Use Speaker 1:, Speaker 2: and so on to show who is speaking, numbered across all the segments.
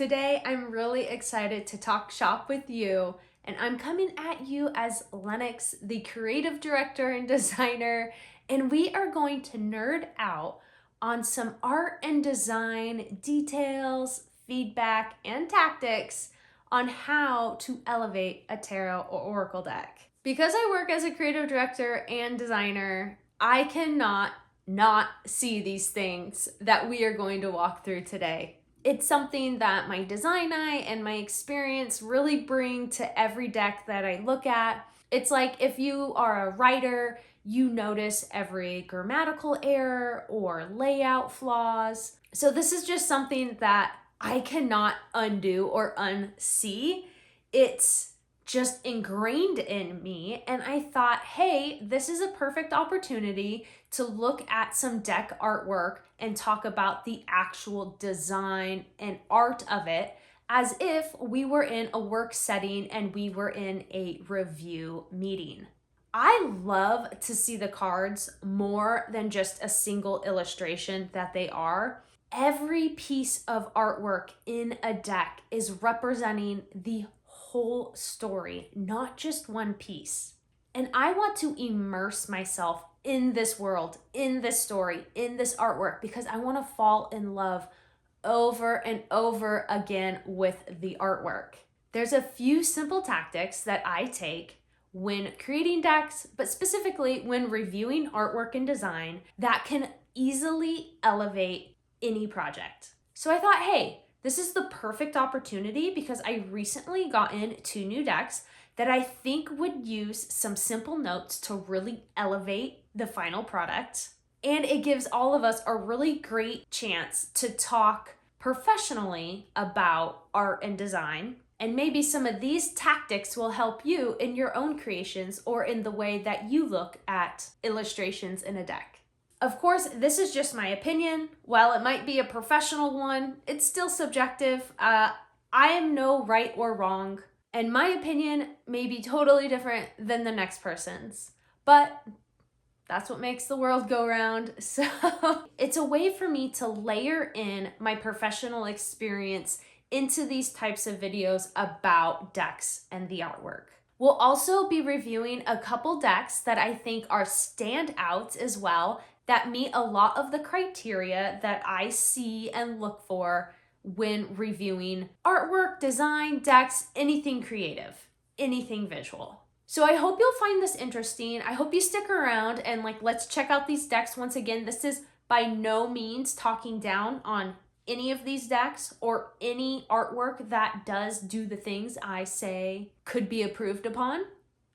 Speaker 1: Today, I'm really excited to talk shop with you, and I'm coming at you as Lennox, the creative director and designer, and we are going to nerd out on some art and design details, feedback, and tactics on how to elevate a tarot or oracle deck. Because I work as a creative director and designer, I cannot not see these things that we are going to walk through today. It's something that my design eye and my experience really bring to every deck that I look at. It's like if you are a writer, you notice every grammatical error or layout flaws. So this is just something that I cannot undo or unsee. It's just ingrained in me, and I thought, hey, this is a perfect opportunity to look at some deck artwork and talk about the actual design and art of it as if we were in a work setting and we were in a review meeting. I love to see the cards more than just a single illustration that they are. Every piece of artwork in a deck is representing the whole story, not just one piece. And I want to immerse myself in this world, in this story, in this artwork, because I want to fall in love over and over again with the artwork. There's a few simple tactics that I take when creating decks, but specifically when reviewing artwork and design that can easily elevate any project. So I thought, hey, this is the perfect opportunity because I recently got in 2 new decks that I think would use some simple notes to really elevate the final product. And it gives all of us a really great chance to talk professionally about art and design. And maybe some of these tactics will help you in your own creations or in the way that you look at illustrations in a deck. Of course, this is just my opinion. While it might be a professional one, it's still subjective. I am no right or wrong, and my opinion may be totally different than the next person's. But that's what makes the world go round. So it's a way for me to layer in my professional experience into these types of videos about decks and the artwork. We'll also be reviewing a couple decks that I think are standouts as well, that meet a lot of the criteria that I see and look for when reviewing artwork, design, decks, anything creative, anything visual. So I hope you'll find this interesting. I hope you stick around and let's check out these decks. Once again, this is by no means talking down on any of these decks or any artwork that does do the things I say could be approved upon.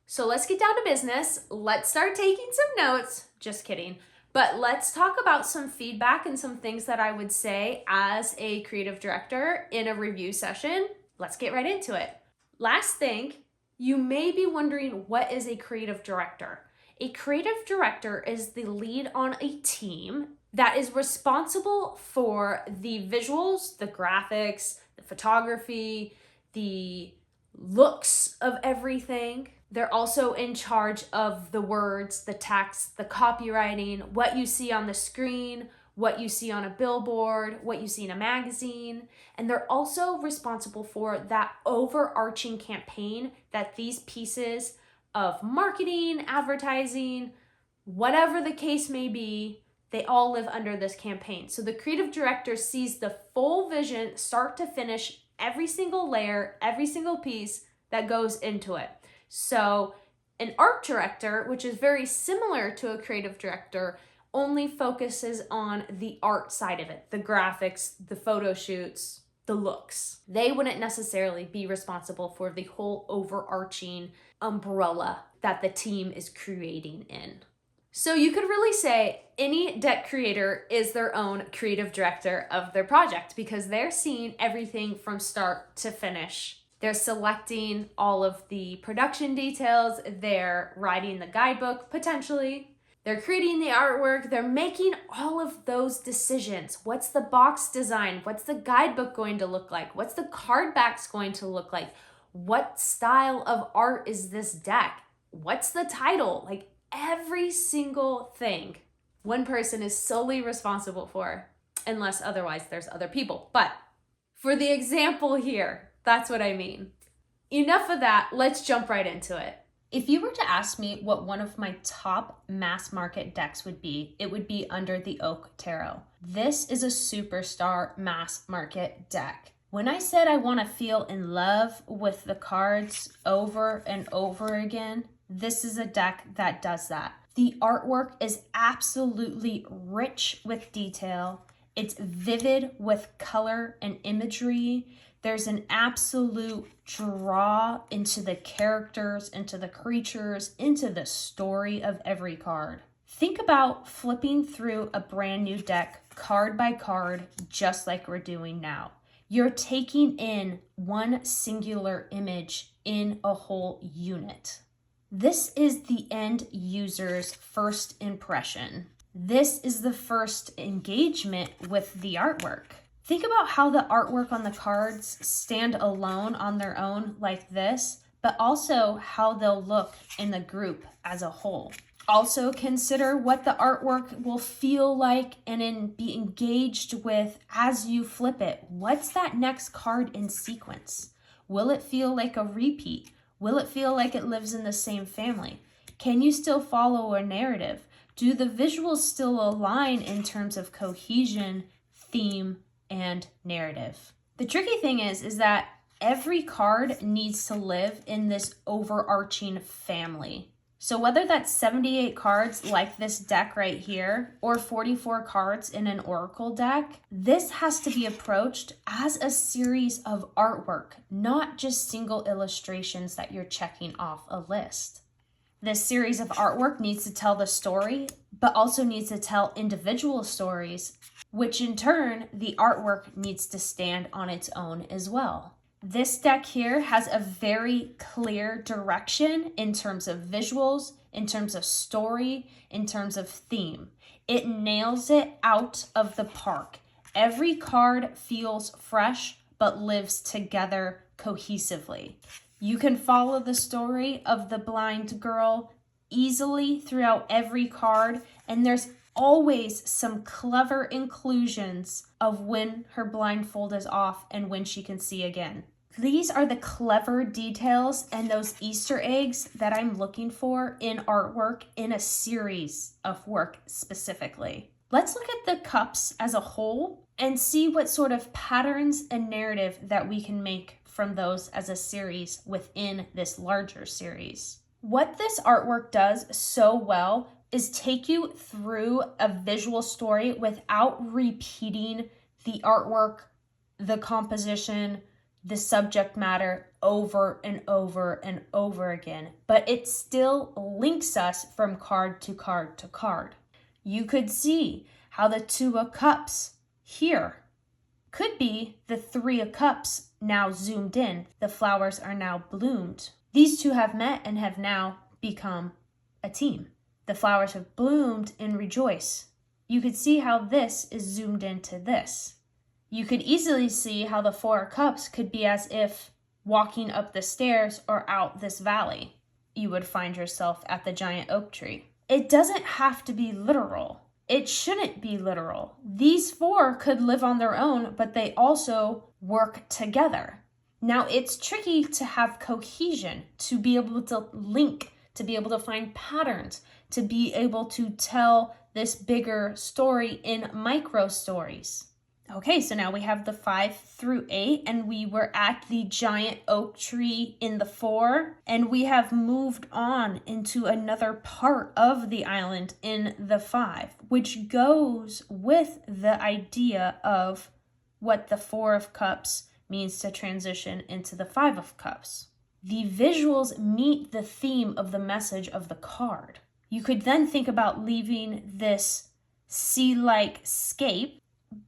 Speaker 1: So let's get down to business. Let's start taking some notes. Just kidding. But let's talk about some feedback and some things that I would say as a creative director in a review session. Let's get right into it. Last thing, you may be wondering, what is a creative director? A creative director is the lead on a team that is responsible for the visuals, the graphics, the photography, the looks of everything. They're also in charge of the words, the text, the copywriting, what you see on the screen, what you see on a billboard, what you see in a magazine. And they're also responsible for that overarching campaign that these pieces of marketing, advertising, whatever the case may be, they all live under this campaign. So the creative director sees the full vision, start to finish, every single layer, every single piece that goes into it. So an art director, which is very similar to a creative director, only focuses on the art side of it, the graphics, the photo shoots, the looks. They wouldn't necessarily be responsible for the whole overarching umbrella that the team is creating in. So you could really say any deck creator is their own creative director of their project because they're seeing everything from start to finish. They're selecting all of the production details, they're writing the guidebook potentially, they're creating the artwork, they're making all of those decisions. What's the box design? What's the guidebook going to look like? What's the card backs going to look like? What style of art is this deck? What's the title? Every single thing one person is solely responsible for, unless otherwise there's other people. But For the example here, that's what I mean. Enough of that, let's jump right into it. If you were to ask me what one of my top mass market decks would be, it would be Under the Oak Tarot. This is a superstar mass market deck. When I said I want to feel in love with the cards over and over again, this is a deck that does that. The artwork is absolutely rich with detail. It's vivid with color and imagery. There's an absolute draw into the characters, into the creatures, into the story of every card. Think about flipping through a brand new deck card by card, just like we're doing now. You're taking in one singular image in a whole unit. This is the end user's first impression. This is the first engagement with the artwork. Think about how the artwork on the cards stand alone on their own like this, but also how they'll look in the group as a whole. Also consider what the artwork will feel like and be engaged with as you flip it. What's that next card in sequence? Will it feel like a repeat? Will it feel like it lives in the same family? Can you still follow a narrative? Do the visuals still align in terms of cohesion, theme, and narrative? The tricky thing is that every card needs to live in this overarching family. So whether that's 78 cards like this deck right here, or 44 cards in an Oracle deck, this has to be approached as a series of artwork, not just single illustrations that you're checking off a list. This series of artwork needs to tell the story, but also needs to tell individual stories, which in turn, the artwork needs to stand on its own as well. This deck here has a very clear direction in terms of visuals, in terms of story, in terms of theme. It nails it out of the park. Every card feels fresh, but lives together cohesively. You can follow the story of the blind girl easily throughout every card, and there's always some clever inclusions of when her blindfold is off and when she can see again. These are the clever details and those Easter eggs that I'm looking for in artwork in a series of work specifically. Let's look at the cups as a whole and see what sort of patterns and narrative that we can make from those as a series within this larger series. What this artwork does so well is take you through a visual story without repeating the artwork, the composition, the subject matter over and over and over again, but it still links us from card to card to card. You could see how the Two of Cups here could be the Three of Cups now zoomed in. The flowers are now bloomed. These two have met and have now become a team. The flowers have bloomed and rejoice. You could see how this is zoomed into this. You could easily see how the Four of Cups could be as if walking up the stairs or out this valley. You would find yourself at the giant oak tree. It doesn't have to be literal. It shouldn't be literal. These four could live on their own, but they also work together. Now, it's tricky to have cohesion, to be able to link, to be able to find patterns, to be able to tell this bigger story in micro stories. Okay, so now we have the 5 through 8, and we were at the giant oak tree in the 4, and we have moved on into another part of the island in the 5, which goes with the idea of what the 4 of Cups means to transition into the 5 of Cups. The visuals meet the theme of the message of the card. You could then think about leaving this sea-like scape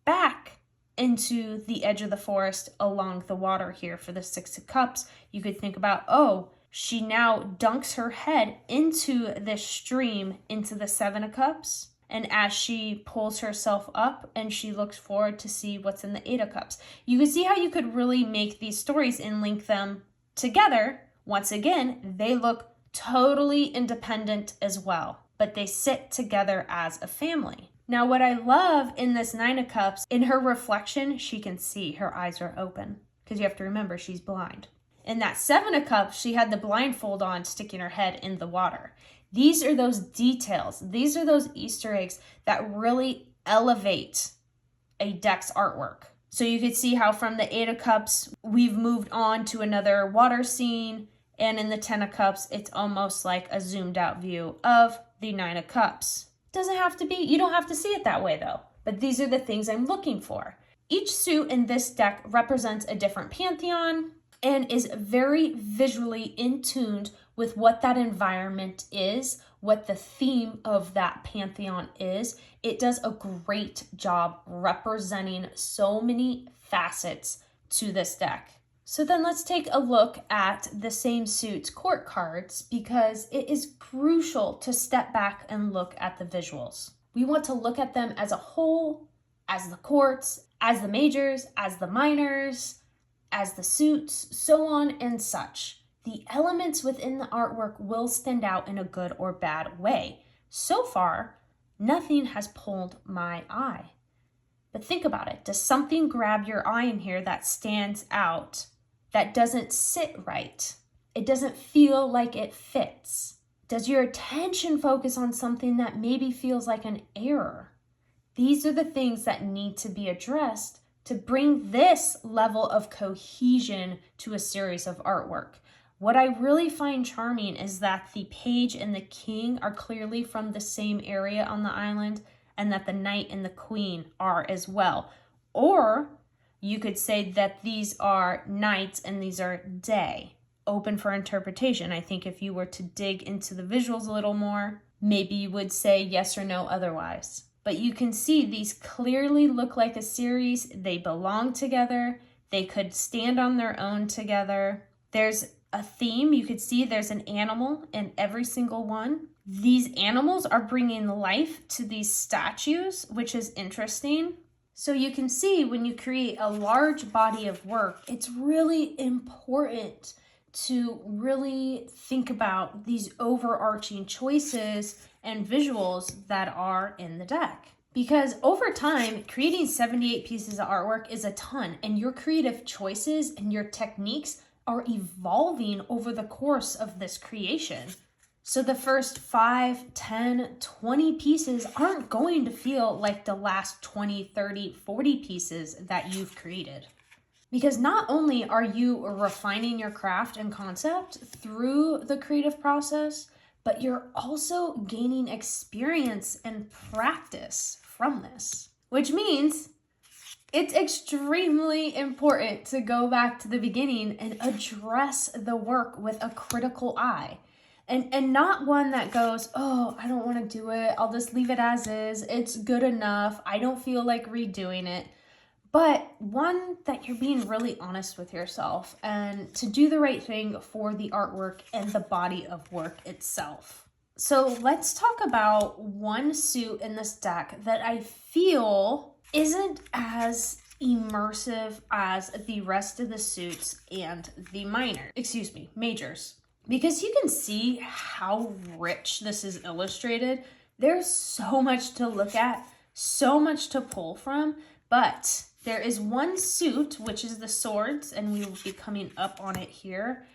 Speaker 1: back into the edge of the forest along the water here for the 6 of Cups. You could think about, oh, she now dunks her head into this stream into the 7 of Cups. And as she pulls herself up and she looks forward to see what's in the 8 of Cups. You can see how you could really make these stories and link them together. Once again, they look totally independent as well, but they sit together as a family. Now, what I love in this Nine of Cups, in her reflection, she can see her eyes are open, because you have to remember she's blind. In that Seven of Cups, she had the blindfold on, sticking her head in the water. These are those details. These are those Easter eggs that really elevate a deck's artwork. So you could see how from the Eight of Cups, we've moved on to another water scene. And in the Ten of Cups, it's almost like a zoomed out view of the Nine of Cups. Doesn't have to be, you don't have to see it that way though. But these are the things I'm looking for. Each suit in this deck represents a different pantheon and is very visually in tune with what that environment is, what the theme of that pantheon is. It does a great job representing so many facets to this deck. So then let's take a look at the same suit's court cards, because it is crucial to step back and look at the visuals. We want to look at them as a whole, as the courts, as the majors, as the minors, as the suits, so on and such. The elements within the artwork will stand out in a good or bad way. So far, nothing has pulled my eye. But think about it. Does something grab your eye in here that stands out, that doesn't sit right? It doesn't feel like it fits. Does your attention focus on something that maybe feels like an error? These are the things that need to be addressed to bring this level of cohesion to a series of artwork. What I really find charming is that the page and the king are clearly from the same area on the island, and that the knight and the queen are as well. Or you could say that these are nights and these are day. Open for interpretation. I think if you were to dig into the visuals a little more, maybe you would say yes or no otherwise. But you can see these clearly look like a series. They belong together. They could stand on their own together. There's a theme. You could see there's an animal in every single one. These animals are bringing life to these statues, which is interesting. So you can see when you create a large body of work, it's really important to really think about these overarching choices and visuals that are in the deck. Because over time, creating 78 pieces of artwork is a ton, and your creative choices and your techniques are evolving over the course of this creation. So the first 5, 10, 20 pieces aren't going to feel like the last 20, 30, 40 pieces that you've created. Because not only are you refining your craft and concept through the creative process, but you're also gaining experience and practice from this. Which means it's extremely important to go back to the beginning and address the work with a critical eye. And not one that goes, oh, I don't want to do it. I'll just leave it as is. It's good enough. I don't feel like redoing it. But one that you're being really honest with yourself and to do the right thing for the artwork and the body of work itself. So let's talk about one suit in this deck that I feel isn't as immersive as the rest of the suits and the majors. Because you can see how rich this is illustrated. There's so much to look at, so much to pull from, but there is one suit, which is the swords, and we will be coming up on it here,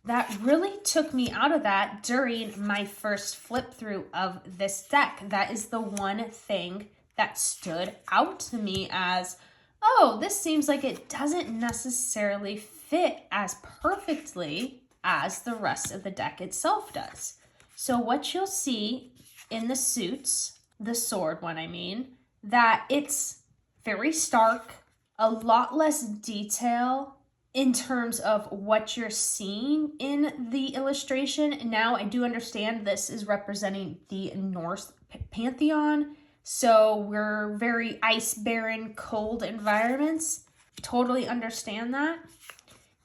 Speaker 1: that really took me out of that during my first flip through of this deck. That is the one thing that stood out to me as, oh, this seems like it doesn't necessarily fit as perfectly as the rest of the deck itself does. So what you'll see in the suits, the sword one I mean, that it's very stark, a lot less detail in terms of what you're seeing in the illustration. Now, I do understand this is representing the Norse pantheon, so we're very ice-barren, cold environments. Totally understand that.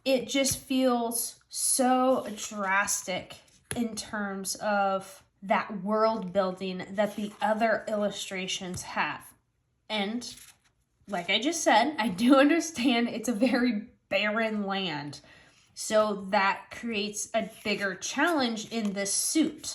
Speaker 1: It just feels so drastic in terms of that world building that the other illustrations have. And like I just said, I do understand it's a very barren land. So that creates a bigger challenge in this suit.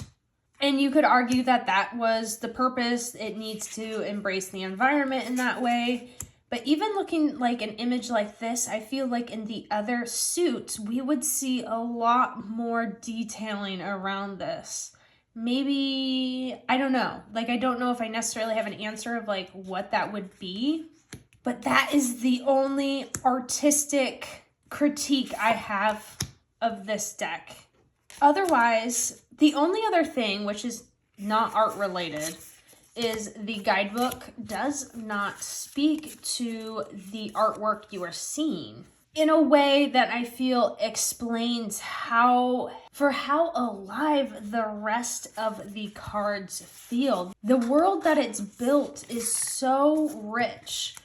Speaker 1: And you could argue that that was the purpose. It needs to embrace the environment in that way. But even looking like an image like this, I feel like in the other suits, we would see a lot more detailing around this. Maybe, I don't know. Like, I don't know if I necessarily have an answer of like what that would be. But that is the only artistic critique I have of this deck. Otherwise, the only other thing, which is not art related, is the guidebook does not speak to the artwork you are seeing in a way that I feel explains how alive the rest of the cards feel. The world that it's built is so rich,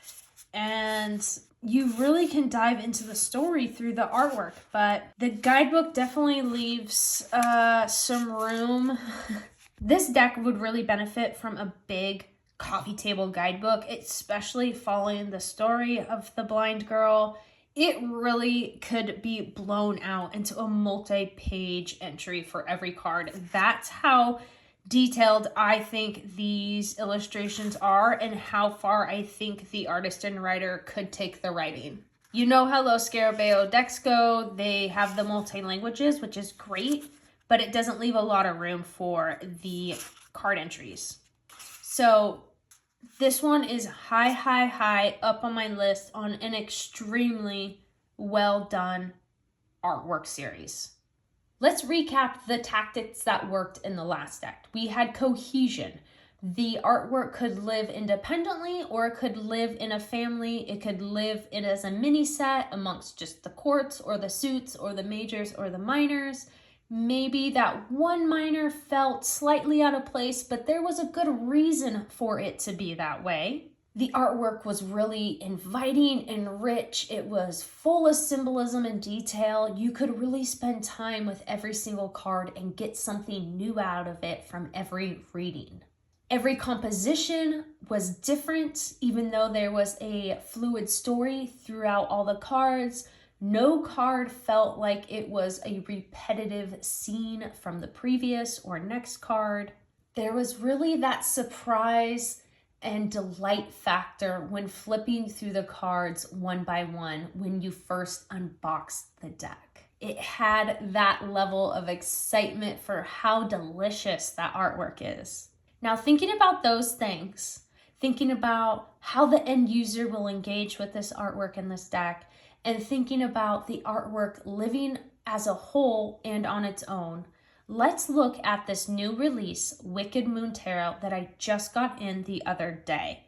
Speaker 1: and you really can dive into the story through the artwork, but the guidebook definitely leaves some room. This deck would really benefit from a big coffee table guidebook, especially following the story of the blind girl. It really could be blown out into a multi-page entry for every card. That's how detailed I think these illustrations are and how far I think the artist and writer could take the writing. You know how Los Scarabeo decks go. They have the multi-languages, which is great, but it doesn't leave a lot of room for the card entries. So this one is high up on my list on an extremely well done artwork series. Let's recap the tactics that worked in the last deck. We had cohesion. The artwork could live independently or it could live in a family. It could live in as a mini set amongst just the courts or the suits or the majors or the minors. Maybe that one minor felt slightly out of place, but there was a good reason for it to be that way. The artwork was really inviting and rich. It was full of symbolism and detail. You could really spend time with every single card and get something new out of it from every reading. Every composition was different, even though there was a fluid story throughout all the cards. No card felt like it was a repetitive scene from the previous or next card. There was really that surprise and delight factor when flipping through the cards one by one when you first unboxed the deck. It had that level of excitement for how delicious that artwork is. Now, thinking about those things, thinking about how the end user will engage with this artwork in this deck, and thinking about the artwork living as a whole and on its own, let's look at this new release, Wicked Moon Tarot, that I just got in the other day.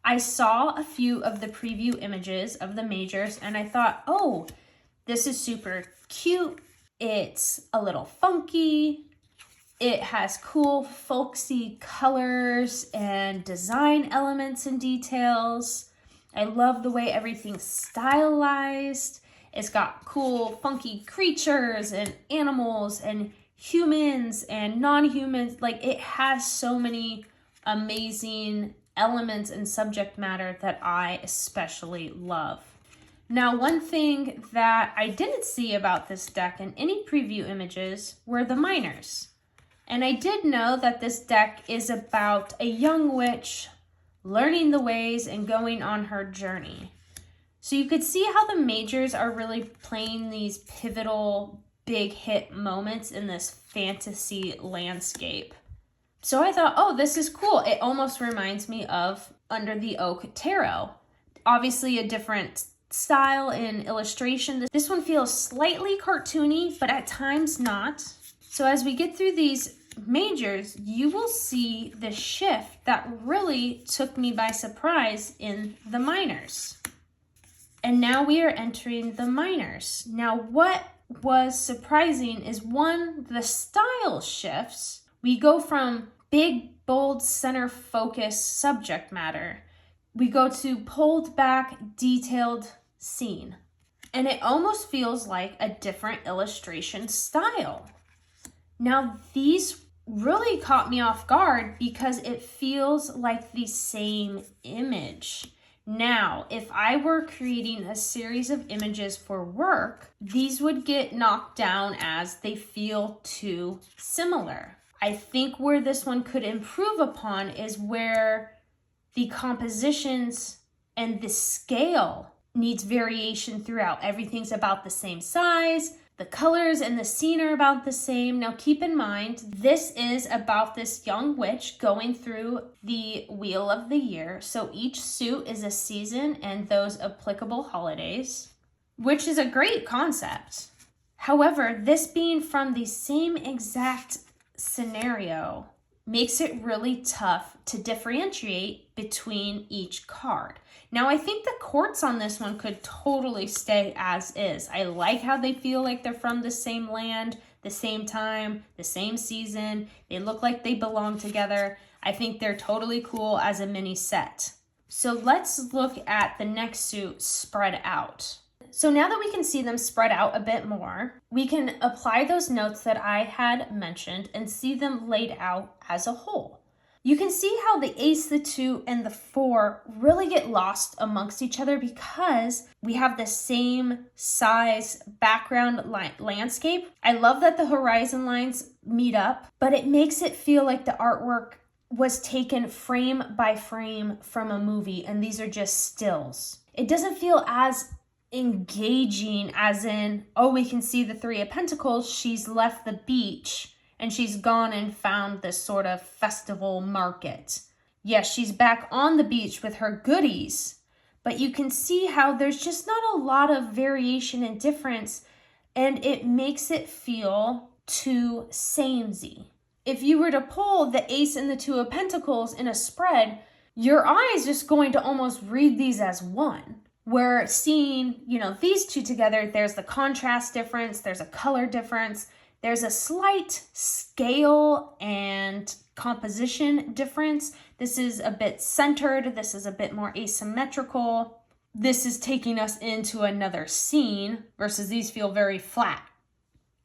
Speaker 1: I saw a few of the preview images of the majors and I thought, oh, this is super cute. It's a little funky. It has cool folksy colors and design elements and details. I love the way everything's stylized. It's got cool funky creatures and animals and humans and non-humans. Like, it has so many amazing elements and subject matter that I especially love. Now, one thing that I didn't see about this deck in any preview images were the minors. And I did know that this deck is about a young witch learning the ways and going on her journey. So you could see how the majors are really playing these pivotal big hit moments in this fantasy landscape. So I thought, oh, this is cool. It almost reminds me of Under the Oak Tarot. Obviously a different style in illustration. This one feels slightly cartoony, but at times not. So as we get through these majors, you will see the shift that really took me by surprise in the minors. And now we are entering the minors. Now, what was surprising is one, the style shifts. We go from big, bold, center focus subject matter. We go to pulled back, detailed scene. And it almost feels like a different illustration style. Now, these really caught me off guard because it feels like the same image. Now, if I were creating a series of images for work, these would get knocked down as they feel too similar. I think where this one could improve upon is where the compositions and the scale needs variation throughout. Everything's about the same size. The colors and the scene are about the same. Now keep in mind, this is about this young witch going through the wheel of the year. So each suit is a season and those applicable holidays, which is a great concept. However, this being from the same exact scenario makes it really tough to differentiate between each card. Now, I think the courts on this one could totally stay as is. I like how they feel like they're from the same land, the same time, the same season. They look like they belong together. I think they're totally cool as a mini set. So let's look at the next suit spread out. So now that we can see them spread out a bit more, we can apply those notes that I had mentioned and see them laid out as a whole. You can see how the ace, the 2, and the 4 really get lost amongst each other because we have the same size background landscape. I love that the horizon lines meet up, but it makes it feel like the artwork was taken frame by frame from a movie, and these are just stills. It doesn't feel as engaging as in, oh, we can see the 3 of Pentacles, she's left the beach and she's gone and found this sort of festival market. Yes, she's back on the beach with her goodies, but you can see how there's just not a lot of variation and difference, and it makes it feel too samey. If you were to pull the ace and the 2 of Pentacles in a spread, your eye is just going to almost read these as one. We're seeing, these two together, there's the contrast difference, there's a color difference, there's a slight scale and composition difference. This is a bit centered, this is a bit more asymmetrical. This is taking us into another scene versus these feel very flat.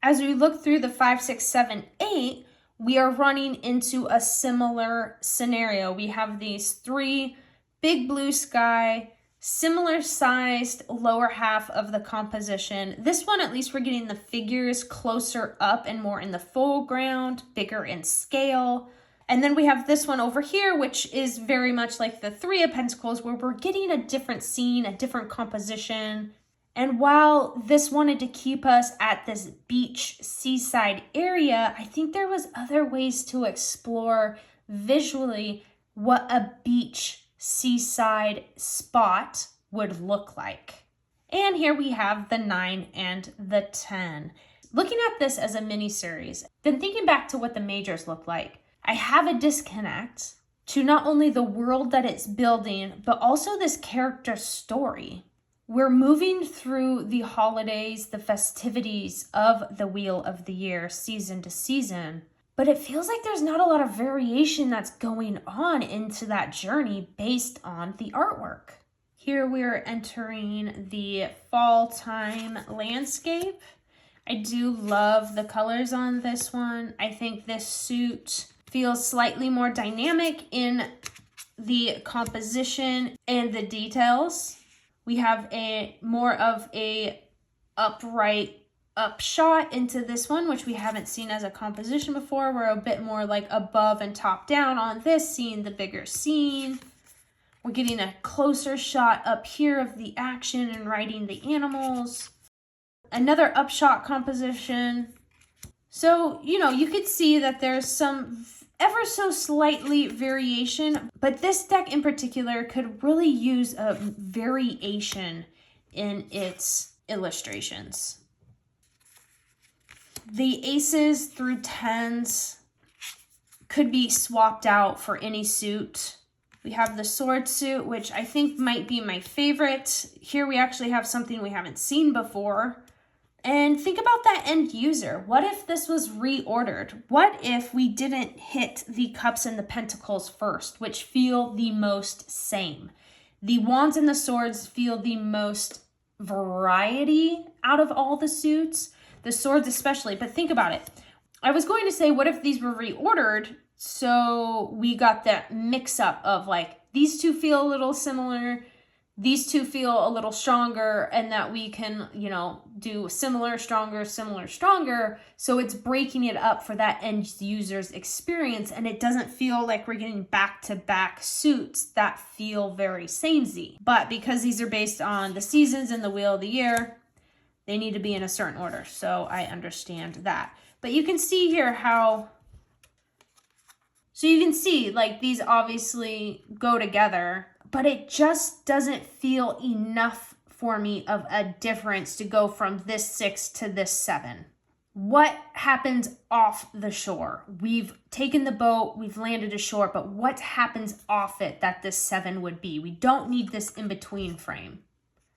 Speaker 1: As we look through the 5, 6, 7, 8, we are running into a similar scenario. We have these 3 big blue sky, similar sized lower half of the composition. This one, at least we're getting the figures closer up and more in the foreground, bigger in scale. And then we have this one over here, which is very much like the 3 of Pentacles, where we're getting a different scene, a different composition. And while this wanted to keep us at this beach seaside area, I think there was other ways to explore visually what a beach seaside spot would look like. And here we have the 9 and the 10. Looking at this as a mini series, then thinking back to what the majors look like, I have a disconnect to not only the world that it's building, but also this character story. We're moving through the holidays, the festivities of the Wheel of the Year, season to season, but it feels like there's not a lot of variation that's going on into that journey based on the artwork. Here we're entering the fall time landscape. I do love the colors on this one. I think this suit feels slightly more dynamic in the composition and the details. We have a more of a upright upshot into this one, which we haven't seen as a composition before. We're a bit more like above and top down on this, seeing the bigger scene. We're getting a closer shot up here of the action and riding the animals. Another upshot composition. So, you could see that there's some ever so slightly variation, but this deck in particular could really use a variation in its illustrations. The aces through 10s could be swapped out for any suit. We have the sword suit, which I think might be my favorite. Here we actually have something we haven't seen before. And think about that end user. What if this was reordered? What if we didn't hit the cups and the pentacles first, which feel the most same? The wands and the swords feel the most variety out of all the suits, the swords especially, but think about it. I was going to say, what if these were reordered so we got that mix up of like, these two feel a little similar, these two feel a little stronger and that we can, do similar, stronger, similar, stronger. So it's breaking it up for that end user's experience, and it doesn't feel like we're getting back-to-back suits that feel very samey. But because these are based on the seasons and the wheel of the year, they need to be in a certain order. So I understand that. But you can see here so you can see like these obviously go together, but it just doesn't feel enough for me of a difference to go from this 6 to this 7. What happens off the shore? We've taken the boat, we've landed ashore, but what happens off it that this 7 would be? We don't need this in-between frame,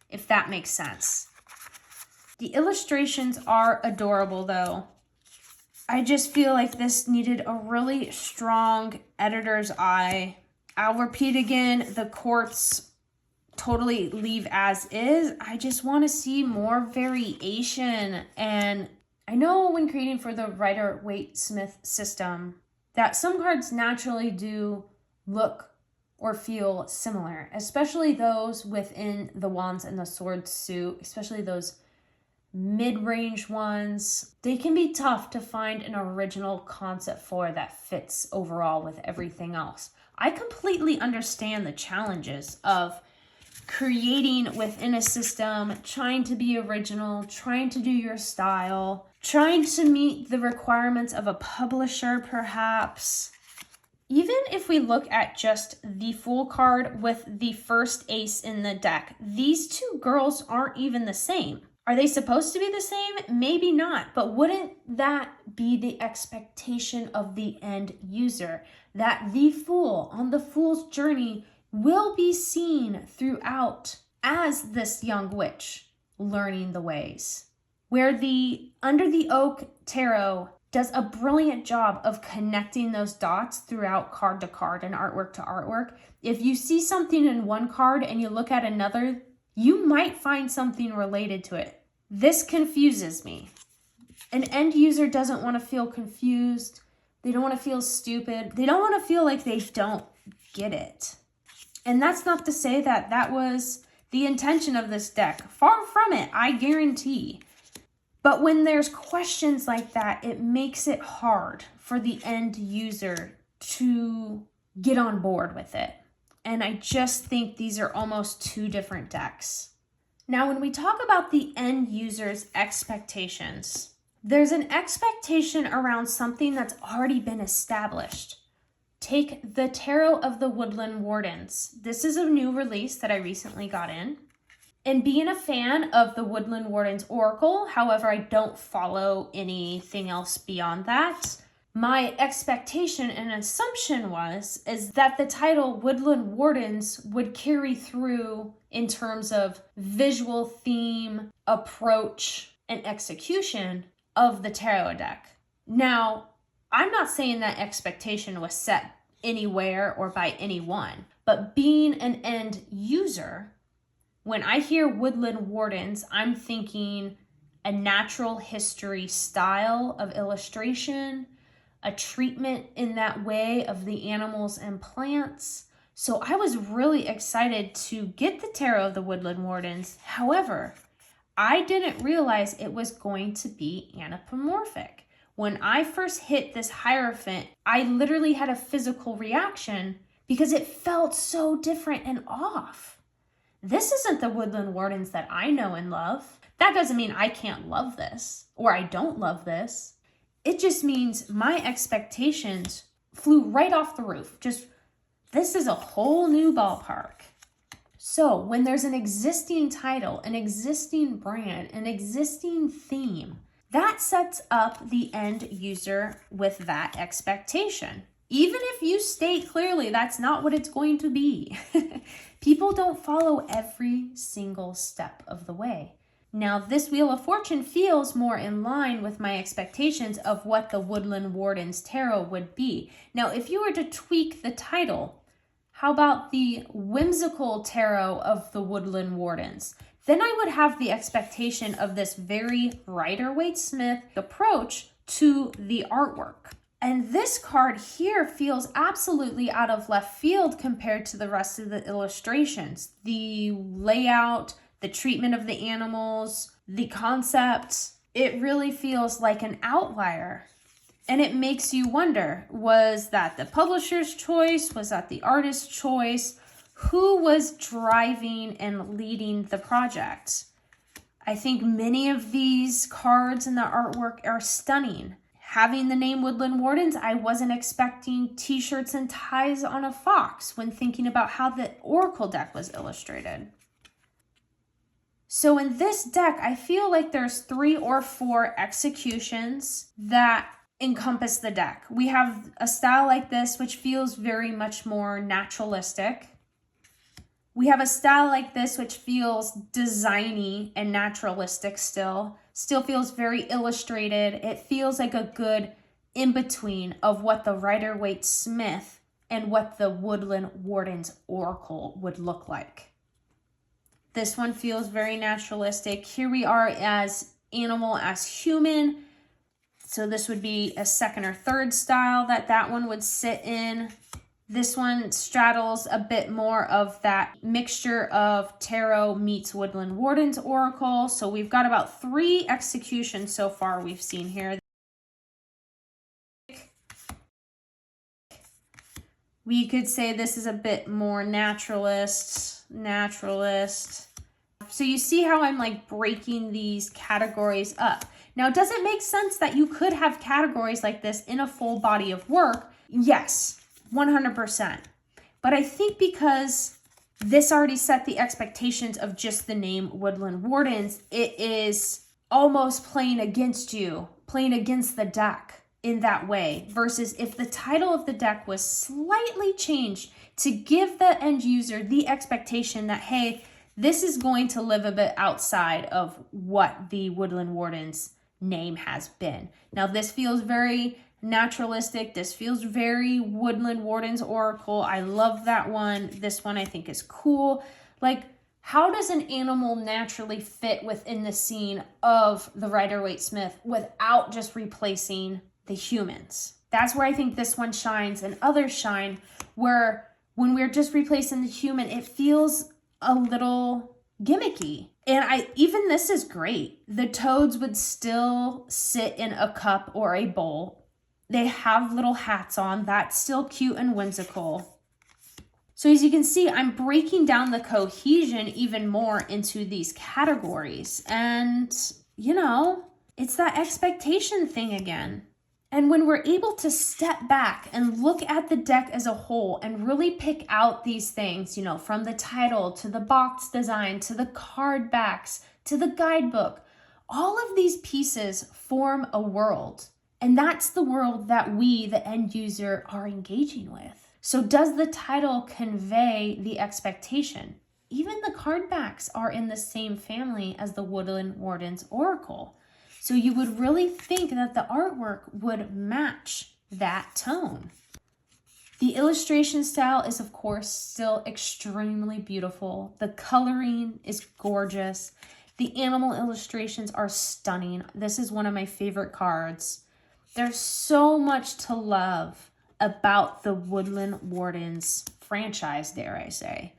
Speaker 1: if that makes sense. The illustrations are adorable though. I just feel like this needed a really strong editor's eye. I'll repeat again, the quartz totally leave as is. I just want to see more variation. And I know when creating for the Rider-Waite-Smith system that some cards naturally do look or feel similar, especially those within the Wands and the Swords suit, especially those mid-range ones. They can be tough to find an original concept for that fits overall with everything else. I completely understand the challenges of creating within a system, trying to be original, trying to do your style, trying to meet the requirements of a publisher perhaps. Even if we look at just the Fool card with the first ace in the deck, these two girls aren't even the same. Are they supposed to be the same? Maybe not, but wouldn't that be the expectation of the end user? That the Fool on the Fool's journey will be seen throughout as this young witch learning the ways. Where the Under the Oak Tarot does a brilliant job of connecting those dots throughout card to card and artwork to artwork. If you see something in one card and you look at another, you might find something related to it. This confuses me. An end user doesn't want to feel confused. They don't want to feel stupid. They don't want to feel like they don't get it. And that's not to say that that was the intention of this deck. Far from it, I guarantee. But when there's questions like that, it makes it hard for the end user to get on board with it. And I just think these are almost two different decks. Now, when we talk about the end user's expectations, there's an expectation around something that's already been established. Take the Tarot of the Woodland Wardens. This is a new release that I recently got in. And being a fan of the Woodland Wardens Oracle, however, I don't follow anything else beyond that. My expectation and assumption is that the title Woodland Wardens would carry through in terms of visual theme, approach, and execution of the tarot deck. Now, I'm not saying that expectation was set anywhere or by anyone, but being an end user, when I hear Woodland Wardens, I'm thinking a natural history style of illustration, a treatment in that way of the animals and plants. So I was really excited to get the Tarot of the Woodland Wardens. However, I didn't realize it was going to be anthropomorphic. When I first hit this Hierophant, I literally had a physical reaction because it felt so different and off. This isn't the Woodland Wardens that I know and love. That doesn't mean I can't love this or I don't love this. It just means my expectations flew right off the roof. This is a whole new ballpark. So when there's an existing title, an existing brand, an existing theme, that sets up the end user with that expectation. Even if you state clearly that's not what it's going to be. People don't follow every single step of the way. Now, this Wheel of Fortune feels more in line with my expectations of what the Woodland Wardens Tarot would be. Now, if you were to tweak the title, how about the Whimsical Tarot of the Woodland Wardens? Then I would have the expectation of this very Rider-Waite-Smith approach to the artwork. And this card here feels absolutely out of left field compared to the rest of the illustrations. The layout, the treatment of the animals, the concept, it really feels like an outlier. And it makes you wonder, was that the publisher's choice? Was that the artist's choice? Who was driving and leading the project? I think many of these cards and the artwork are stunning. Having the name Woodland Wardens, I wasn't expecting t-shirts and ties on a fox when thinking about how the Oracle deck was illustrated. So in this deck, I feel like there's 3 or 4 executions that encompass the deck. We have a style like this, which feels very much more naturalistic. We have a style like this, which feels designy and naturalistic still feels very illustrated. It feels like a good in-between of what the Rider-Waite-Smith and what the Woodland Wardens Oracle would look like. This one feels very naturalistic. Here we are as animal, as human. So this would be a second or third style that one would sit in. This one straddles a bit more of that mixture of tarot meets Woodland Wardens Oracle. So we've got about 3 executions so far we've seen here. We could say this is a bit more naturalist. So you see how I'm like breaking these categories up. Now, does it make sense that you could have categories like this in a full body of work? Yes. 100%. But I think because this already set the expectations of just the name Woodland Wardens, it is almost playing against you, playing against the deck in that way. Versus if the title of the deck was slightly changed to give the end user the expectation that, hey, this is going to live a bit outside of what the Woodland Wardens name has been. Now, this feels very naturalistic. This feels very Woodland Wardens Oracle. I love that one. This one I think is cool. Like, how does an animal naturally fit within the scene of the Rider-Waite-Smith without just replacing the humans? That's where I think this one shines and others shine, where when we're just replacing the human, it feels a little gimmicky. And even this is great. The toads would still sit in a cup or a bowl. They have little hats on. That's still cute and whimsical. So as you can see, I'm breaking down the cohesion even more into these categories. And, you know, it's that expectation thing again. And when we're able to step back and look at the deck as a whole and really pick out these things, you know, from the title to the box design to the card backs to the guidebook, all of these pieces form a world. And that's the world that we, the end user, are engaging with. So does the title convey the expectation? Even the card backs are in the same family as the Woodland Wardens Oracle. So you would really think that the artwork would match that tone. The illustration style is, of course, still extremely beautiful. The coloring is gorgeous. The animal illustrations are stunning. This is one of my favorite cards. There's so much to love about the Woodland Wardens franchise, dare I say.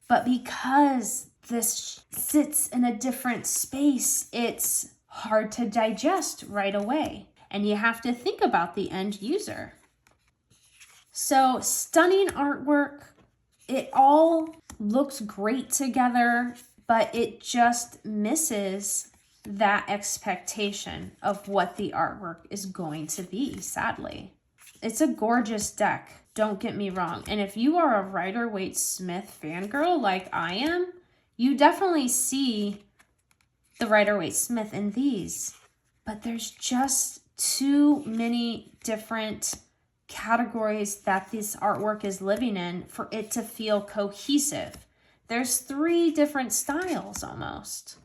Speaker 1: But because this sits in a different space, it's hard to digest right away. And you have to think about the end user. So stunning artwork. It all looks great together, but it just misses that expectation of what the artwork is going to be, sadly. It's a gorgeous deck, don't get me wrong. And if you are a Rider-Waite-Smith fangirl like I am, you definitely see the Rider-Waite-Smith in these. But there's just too many different categories that this artwork is living in for it to feel cohesive. There's 3 different styles almost.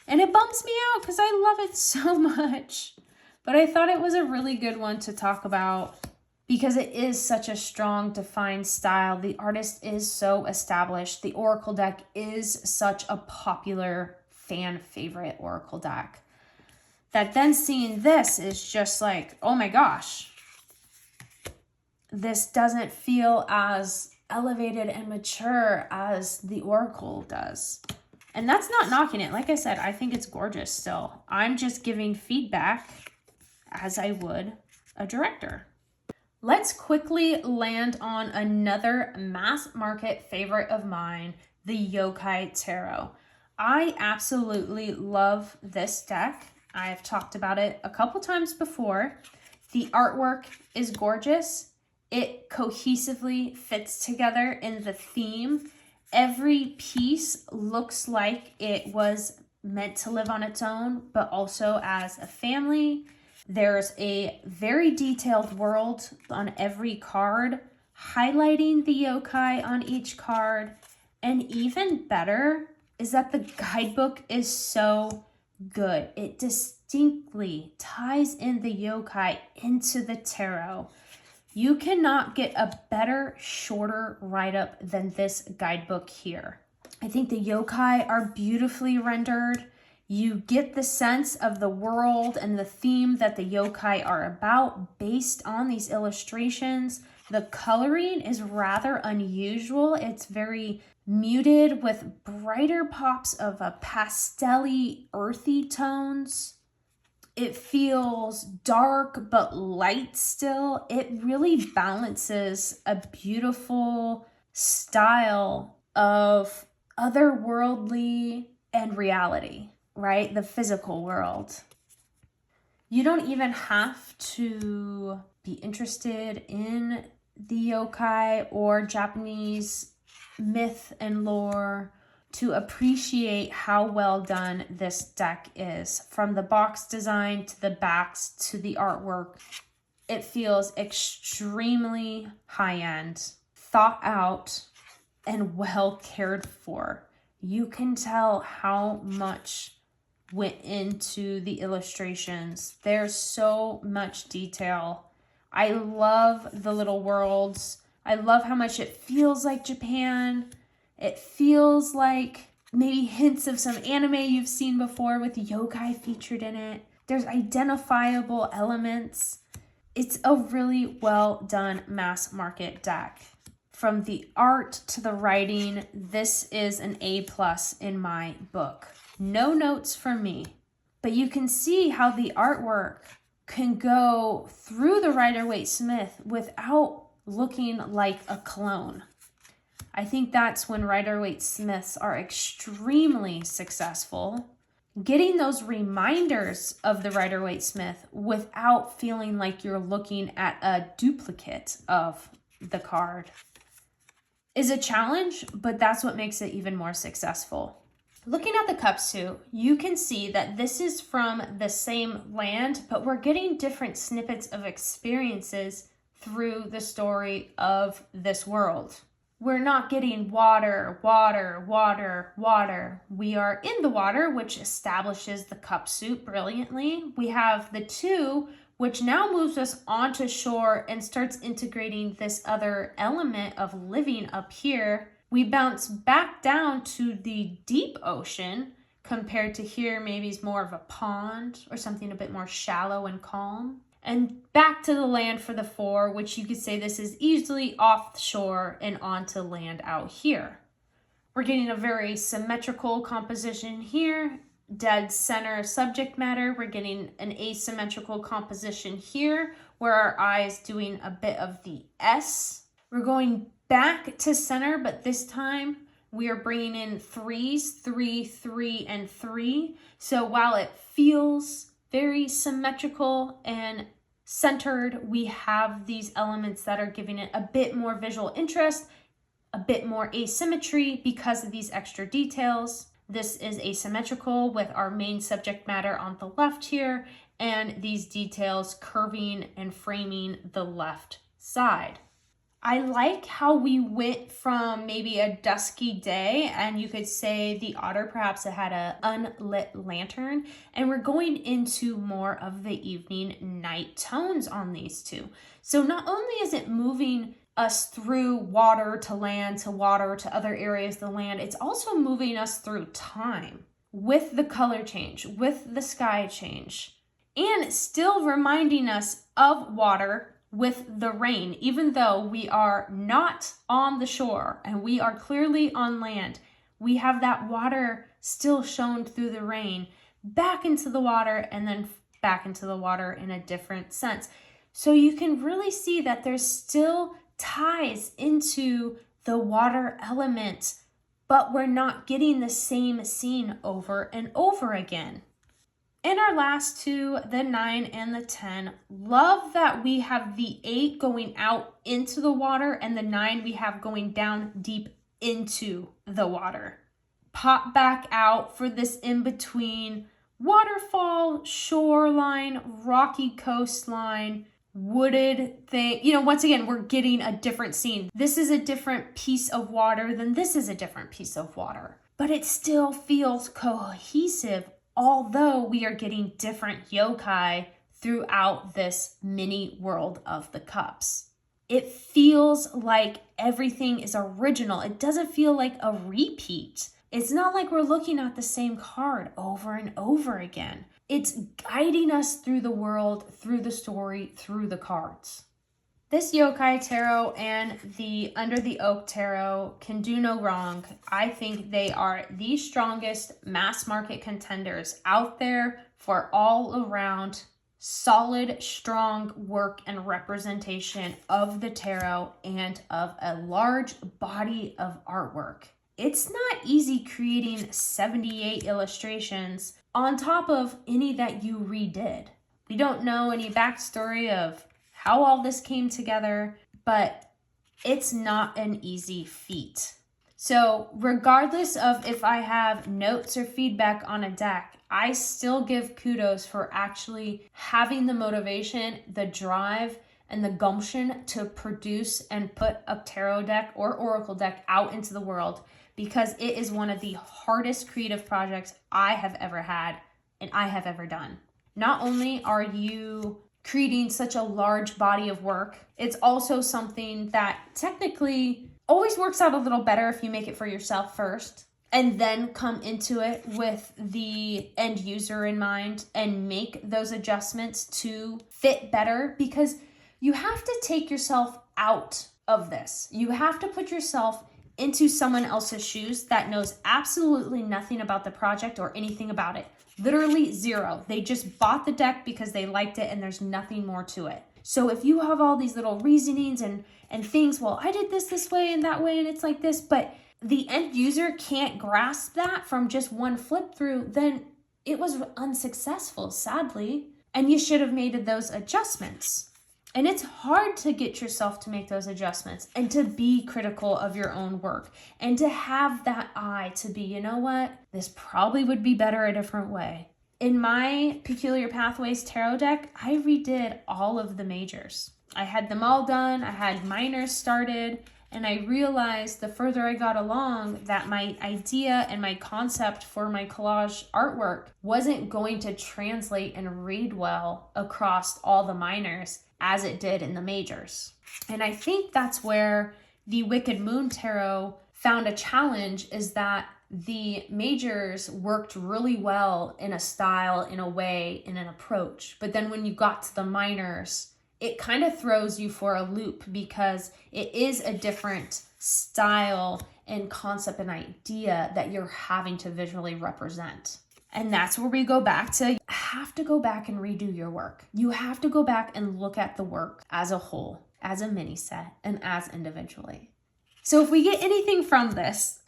Speaker 1: And it bums me out because I love it so much. But I thought it was a really good one to talk about because it is such a strong, defined style. The artist is so established. The Oracle deck is such a popular fan favorite Oracle deck. that then seeing this is just like, oh my gosh, this doesn't feel as elevated and mature as the Oracle does. And that's not knocking it. Like I said, I think it's gorgeous still. I'm just giving feedback as I would a director. Let's quickly land on another mass market favorite of mine, the Yokai Tarot. I absolutely love this deck. I've talked about it a couple times before. The artwork is gorgeous. It cohesively fits together in the theme. Every piece looks like it was meant to live on its own, but also as a family. There's a very detailed world on every card, highlighting the yokai on each card. And even better is that the guidebook is so good. It distinctly ties in the yokai into the tarot. You cannot get a better, shorter write-up than this guidebook here. I think the yokai are beautifully rendered. You get the sense of the world and the theme that the yokai are about based on these illustrations. The coloring is rather unusual. It's very muted with brighter pops of a pastel-y, earthy tones. It feels dark but light still. It really balances a beautiful style of otherworldly and reality, right? The physical world. You don't even have to be interested in the yokai or Japanese myth and lore to appreciate how well done this deck is. From the box design to the backs to the artwork, it feels extremely high-end, thought out, and well cared for. You can tell how much went into the illustrations. There's so much detail. I love the little worlds. I love how much it feels like Japan. It feels like maybe hints of some anime you've seen before with yokai featured in it. There's identifiable elements. It's a really well done mass market deck. From the art to the writing, this is an A+ in my book. No notes from me, but you can see how the artwork can go through the Rider-Waite-Smith without looking like a clone. I think that's when Rider-Waite-Smiths are extremely successful. Getting those reminders of the Rider-Waite-Smith without feeling like you're looking at a duplicate of the card is a challenge, but that's what makes it even more successful. Looking at the cup suit, you can see that this is from the same land, but we're getting different snippets of experiences through the story of this world. We're not getting water, water, water, water. We are in the water, which establishes the cup suit brilliantly. We have the two, which now moves us onto shore and starts integrating this other element of living up here. We bounce back down to the deep ocean compared to here, maybe it's more of a pond or something a bit more shallow and calm. And back to the land for the four, which you could say this is easily offshore and onto land out here. We're getting a very symmetrical composition here, dead center subject matter. We're getting an asymmetrical composition here where our eye is doing a bit of the S. We're going back to center, but this time we are bringing in threes, 3, 3, and 3. So while it feels very symmetrical and centered, we have these elements that are giving it a bit more visual interest, a bit more asymmetry because of these extra details. This is asymmetrical with our main subject matter on the left here and these details curving and framing the left side. I like how we went from maybe a dusky day, and you could say the otter perhaps had an unlit lantern, and we're going into more of the evening night tones on these two. So not only is it moving us through water to land to water to other areas of the land, it's also moving us through time with the color change, with the sky change. and still reminding us of water with the rain, even though we are not on the shore and we are clearly on land. We have that water still shown through the rain back into the water and then back into the water in a different sense. So you can really see that there's still ties into the water element, but we're not getting the same scene over and over again. In our last two, the 9 and the 10, love that we have the 8 going out into the water and the 9 we have going down deep into the water. Pop back out for this in-between waterfall, shoreline, rocky coastline, wooded thing. Once again, we're getting a different scene. This is a different piece of water than this is a different piece of water. But it still feels cohesive, although we are getting different yokai throughout this mini world of the cups. It feels like everything is original. It doesn't feel like a repeat. It's not like we're looking at the same card over and over again. It's guiding us through the world, through the story, through the cards. This Yokai Tarot and the Under the Oak Tarot can do no wrong. I think they are the strongest mass market contenders out there for all around solid, strong work and representation of the tarot and of a large body of artwork. It's not easy creating 78 illustrations on top of any that you redid. We don't know any backstory of how all this came together, but it's not an easy feat. So regardless of if I have notes or feedback on a deck, I still give kudos for actually having the motivation, the drive, and the gumption to produce and put a tarot deck or oracle deck out into the world, because it is one of the hardest creative projects I have ever had and I have ever done. Not only are you creating such a large body of work, it's also something that technically always works out a little better if you make it for yourself first and then come into it with the end user in mind and make those adjustments to fit better, because you have to take yourself out of this. You have to put yourself into someone else's shoes that knows absolutely nothing about the project or anything about it. Literally zero. They just bought the deck because they liked it and there's nothing more to it. So if you have all these little reasonings and things, well, I did this way and that way and it's like this, but the end user can't grasp that from just one flip through, then it was unsuccessful, sadly. And you should have made those adjustments. And it's hard to get yourself to make those adjustments and to be critical of your own work and to have that eye to be, you know what, this probably would be better a different way. In my Peculiar Pathways tarot deck, I redid all of the majors. I had them all done. I had minors started, and I realized the further I got along that my idea and my concept for my collage artwork wasn't going to translate and read well across all the minors as it did in the majors. And I think that's where the Wicked Moon Tarot found a challenge, is that the majors worked really well in a style, in a way, in an approach. But then when you got to the minors, it kind of throws you for a loop because it is a different style and concept and idea that you're having to visually represent. And that's where we go back to, you have to go back and redo your work. You have to go back and look at the work as a whole, as a mini set, and as individually. So if we get anything from this,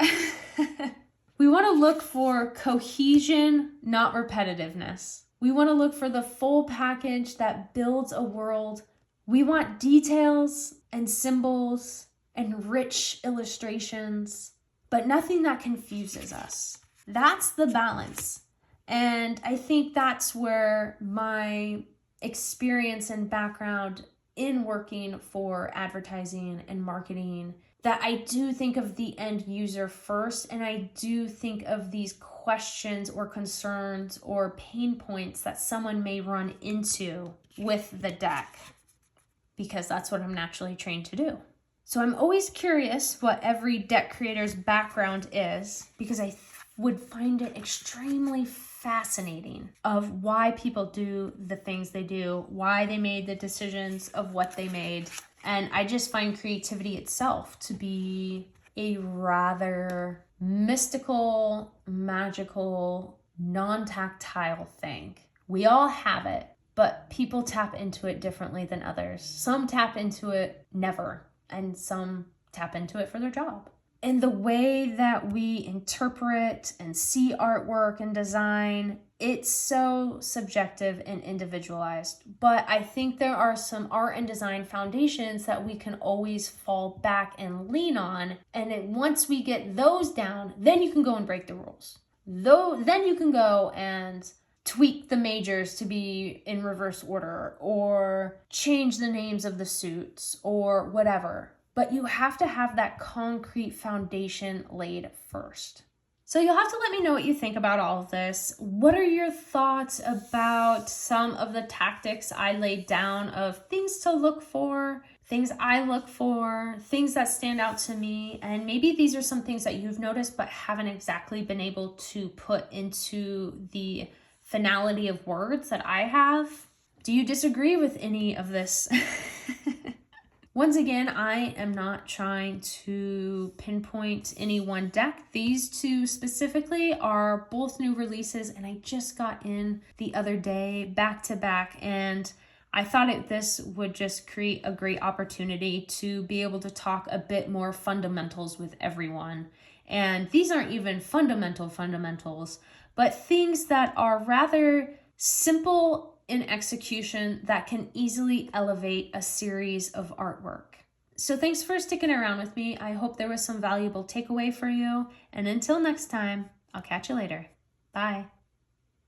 Speaker 1: we want to look for cohesion, not repetitiveness. We want to look for the full package that builds a world. We want details and symbols and rich illustrations, but nothing that confuses us. That's the balance. And I think that's where my experience and background in working for advertising and marketing, that I do think of the end user first, and I do think of these questions or concerns or pain points that someone may run into with the deck, because that's what I'm naturally trained to do. So I'm always curious what every deck creator's background is, because I would find it extremely fascinating of why people do the things they do, why they made the decisions of what they made. And I just find creativity itself to be a rather mystical, magical, non-tactile thing. We all have it, but people tap into it differently than others. Some tap into it never, and some tap into it for their job. And the way that we interpret and see artwork and design, it's so subjective and individualized. But I think there are some art and design foundations that we can always fall back and lean on. And once we get those down, then you can go and break the rules. Then you can go and tweak the majors to be in reverse order, or change the names of the suits, or whatever. But you have to have that concrete foundation laid first. So you'll have to let me know what you think about all of this. What are your thoughts about some of the tactics I laid down of things to look for, things I look for, things that stand out to me? And maybe these are some things that you've noticed but haven't exactly been able to put into the finality of words that I have. Do you disagree with any of this? Once again, I am not trying to pinpoint any one deck. These two specifically are both new releases, and I just got in the other day back to back, and I thought this would just create a great opportunity to be able to talk a bit more fundamentals with everyone. And these aren't even fundamentals, but things that are rather simple in execution that can easily elevate a series of artwork. So thanks for sticking around with me. I hope there was some valuable takeaway for you. And until next time, I'll catch you later. Bye.